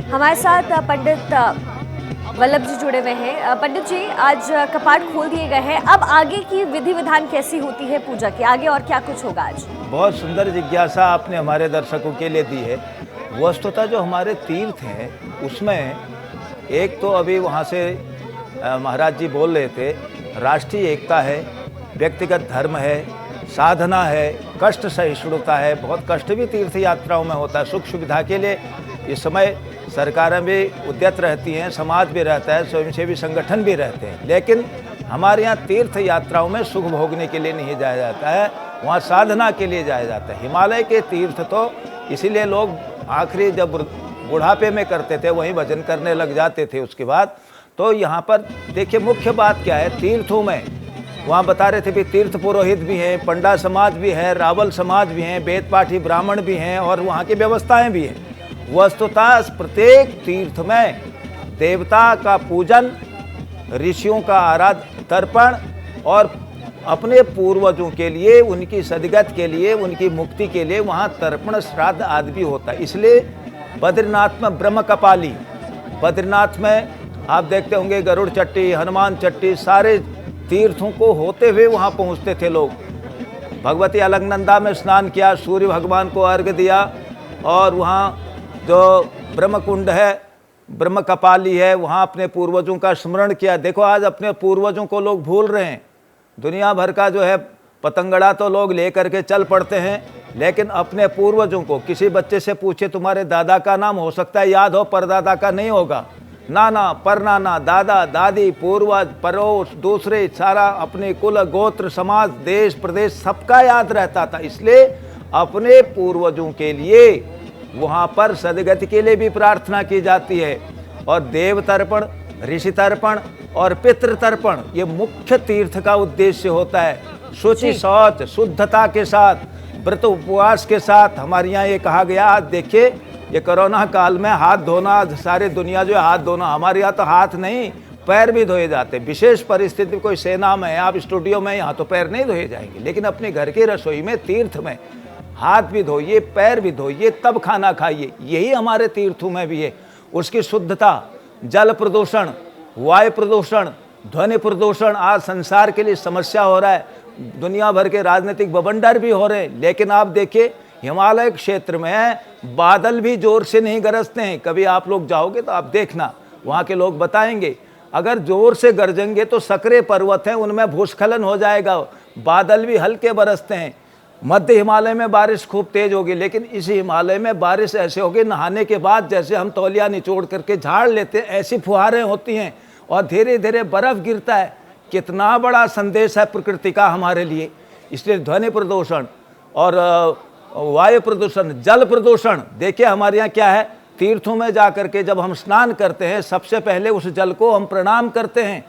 हमारे साथ पंडित वल्लभ जी जुड़े हुए हैं। पंडित जी, आज कपाट खोल दिए गए हैं, अब आगे की विधि विधान कैसी होती है पूजा की, आगे और क्या कुछ होगा आज? बहुत सुंदर जिज्ञासा आपने हमारे दर्शकों के लिए दी है। वस्तुतः जो हमारे तीर्थ हैं उसमें एक तो अभी वहाँ से महाराज जी बोल रहे थे, राष्ट्रीय एकता है, व्यक्तिगत धर्म है, साधना है, कष्ट सहिष्णुता है। बहुत कष्ट भी तीर्थ यात्राओं में होता है। सुख सुविधा के लिए इस समय सरकारें भी उद्यत रहती हैं, समाज भी रहता है, स्वयंसेवी संगठन भी रहते हैं, लेकिन हमारे यहाँ तीर्थ यात्राओं में सुख भोगने के लिए नहीं जाया जाता है, वहाँ साधना के लिए जाया जाता है। हिमालय के तीर्थ तो इसीलिए लोग आखिरी जब बुढ़ापे में करते थे वहीं भजन करने लग जाते थे। उसके बाद तो यहाँ पर देखिए मुख्य बात क्या है, तीर्थों में वहाँ बता रहे थे भी तीर्थ पुरोहित भी हैं, पंडा समाज भी है, रावल समाज भी हैं, वेद पाठी ब्राह्मण भी हैं और वहाँ की व्यवस्थाएं भी हैं। वस्तुतः प्रत्येक तीर्थ में देवता का पूजन, ऋषियों का आराधन तर्पण और अपने पूर्वजों के लिए, उनकी सदगत के लिए, उनकी मुक्ति के लिए वहाँ तर्पण श्राद्ध आदि भी होता है। इसलिए बद्रीनाथ में ब्रह्म कपाली, बद्रीनाथ में आप देखते होंगे गरुड़ चट्टी, हनुमान चट्टी, सारे तीर्थों को होते हुए वहाँ पहुँचते थे लोग। भगवती अलकनंदा में स्नान किया, सूर्य भगवान को अर्घ्य दिया और वहाँ जो ब्रह्म कुंड है, ब्रह्म कपाली है, वहाँ अपने पूर्वजों का स्मरण किया। देखो आज अपने पूर्वजों को लोग भूल रहे हैं। दुनिया भर का जो है पतंगड़ा तो लोग ले करके चल पड़ते हैं, लेकिन अपने पूर्वजों को किसी बच्चे से पूछे तुम्हारे दादा का नाम हो सकता है याद हो, परदादा का नहीं होगा। नाना, परनाना, दादा, दादी, पूर्वज, पड़ोस, दूसरे सारा अपने कुल, गोत्र, समाज, देश, प्रदेश सबका याद रहता था। इसलिए अपने पूर्वजों के लिए वहाँ पर सदगति के लिए भी प्रार्थना की जाती है। और देव तर्पण, ऋषि तर्पण और पितृ तर्पण ये मुख्य तीर्थ का उद्देश्य होता है। शुचि, शौच, शुद्धता के साथ, व्रत उपवास के साथ। हमारे यहाँ ये कहा गया, आज देखिए ये कोरोना काल में हाथ धोना, सारी दुनिया जो है हाथ धोना, हमारे यहाँ तो हाथ नहीं पैर भी धोए जाते। विशेष परिस्थिति में कोई सेना में, आप स्टूडियो में, यहाँ तो पैर नहीं धोए जाएंगे, लेकिन अपने घर की रसोई में, तीर्थ में हाथ भी धोइए, पैर भी धोइए, तब खाना खाइए। यही हमारे तीर्थों में भी है। उसकी शुद्धता, जल प्रदूषण, वायु प्रदूषण, ध्वनि प्रदूषण आज संसार के लिए समस्या हो रहा है। दुनिया भर के राजनीतिक बवंडर भी हो रहे हैं, लेकिन आप देखिए हिमालय क्षेत्र में बादल भी जोर से नहीं गरजते हैं। कभी आप लोग जाओगे तो आप देखना, वहाँ के लोग बताएंगे अगर जोर से गरजेंगे तो सकरे पर्वत हैं उनमें भूस्खलन हो जाएगा। बादल भी हल्के बरसते हैं। मध्य हिमालय में बारिश खूब तेज होगी, लेकिन इस हिमालय में बारिश ऐसे होगी नहाने के बाद जैसे हम तौलिया निचोड़ करके झाड़ लेते हैं, ऐसी फुहारें होती हैं और धीरे धीरे बर्फ गिरता है। कितना बड़ा संदेश है प्रकृति का हमारे लिए। इसलिए ध्वनि प्रदूषण और वायु प्रदूषण, जल प्रदूषण, देखिए हमारे यहाँ क्या है, तीर्थों में जा करके जब हम स्नान करते हैं सबसे पहले उस जल को हम प्रणाम करते हैं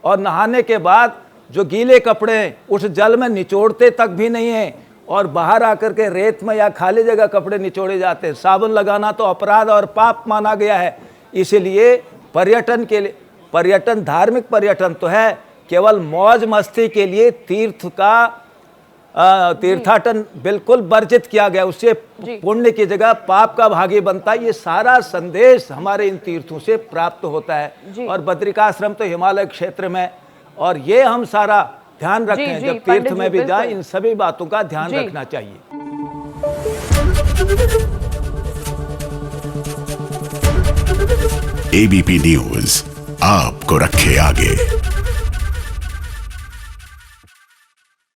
और नहाने के बाद जो गीले कपड़े उस जल में निचोड़ते तक भी नहीं है और बाहर आकर के रेत में या खाली जगह कपड़े निचोड़े जाते हैं। साबुन लगाना तो अपराध और पाप माना गया है। इसीलिए पर्यटन के लिए, पर्यटन धार्मिक पर्यटन तो है, केवल मौज मस्ती के लिए तीर्थ का तीर्थाटन बिल्कुल वर्जित किया गया। उससे पुण्य की जगह पाप का भागी बनता है। ये सारा संदेश हमारे इन तीर्थों से प्राप्त होता है। और बद्रिकाश्रम तो हिमालय क्षेत्र में, और ये हम सारा ध्यान रखें जब तीर्थ में भी जाएं, इन सभी बातों का ध्यान रखना चाहिए। एबीपी न्यूज आपको रखे आगे।